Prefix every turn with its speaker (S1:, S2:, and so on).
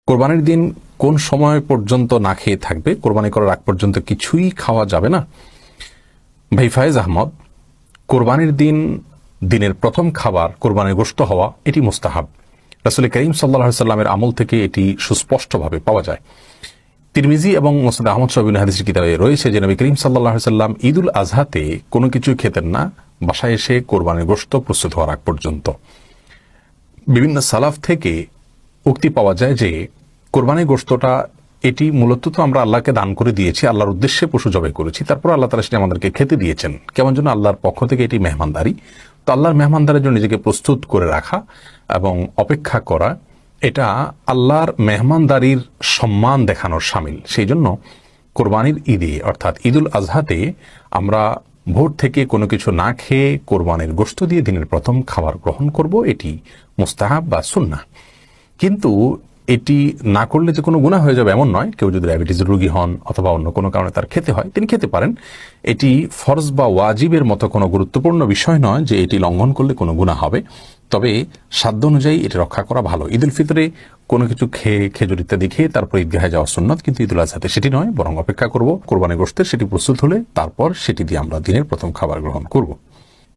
S1: কোরবানির দিন কোন সময় পর্যন্ত না খেয়ে থাকবে? কোরবানি করার আগ পর্যন্ত কিছুই খাওয়া যাবে না? ভাই ফায়েজ আহমদ, কোরবানির দিন দিনের প্রথম খাবার কোরবানির গোশত হওয়া এটি মুস্তাহাব। রাসূল করিম সাল্লাল্লাহু আলাইহি সাল্লামের আমল থেকে এটি সুস্পষ্টভাবে পাওয়া যায়। তিরমিজি এবং মুসনাদ আহমদ সহ বিভিন্ন হাদিসের কিতাবে রয়েছে যে নবী করিম সাল্লাল্লাহু আলাইহি সাল্লাম ঈদুল আজহাতে কোনো কিছু খেতেন না বাসায় এসে কোরবানির গোশত প্রস্তুত হওয়ার আগ পর্যন্ত। বিভিন্ন সালাফ থেকে উক্তি পাওয়া যায় যে কোরবানির গোশতটা এটি মূলত তো আমরা আল্লাহকে দান করে দিয়েছি, আল্লাহর উদ্দেশ্যে পশু জবাই করেছি, তারপর আল্লাহ তাআলা সেটা আমাদেরকে খেতে দিয়েছেন। কেমন যেন আল্লাহর পক্ষ থেকে এটি মেহমানদারি। তো আল্লাহর মেহমানদারের জন্য নিজেকে প্রস্তুত করে রাখা এবং অপেক্ষা করা, এটা আল্লাহর মেহমানদারির সম্মান দেখানোর শামিল। সেই জন্য কোরবানির ঈদে অর্থাৎ ঈদুল আজহাতে আমরা ভোর থেকে কোনো কিছু না খেয়ে কোরবানির গোশত দিয়ে দিনের প্রথম খাবার গ্রহণ করব, এটি মুস্তাহাব বা সুন্নাহ। কিন্তু এটি না করলে যে কোনো গুনাহ হয়ে যাবে এমন নয়। কেউ যদি ডায়াবেটিসের রোগী হন অথবা অন্য কোনো কারণে তার খেতে হয়, তিনি খেতে পারেন। এটি ফরজ বা ওয়াজিবের মতো কোনো গুরুত্বপূর্ণ বিষয় নয় যে এটি লঙ্ঘন করলে কোনো গুনাহ হবে। তবে সাধ্য অনুযায়ী এটি রক্ষা করা ভালো। ঈদুল ফিতরে কোনো কিছু খেয়ে খেজুর ইত্যাদি খেয়ে তারপর ঈদগাহে যাওয়া সুন্নাত, কিন্তু ঈদুল আজহাতে সেটি নয়, বরং অপেক্ষা করব কোরবানি গোশতের, সেটি প্রস্তুত হলে তারপর সেটি দিয়ে আমরা দিনের প্রথম খাবার গ্রহণ করব।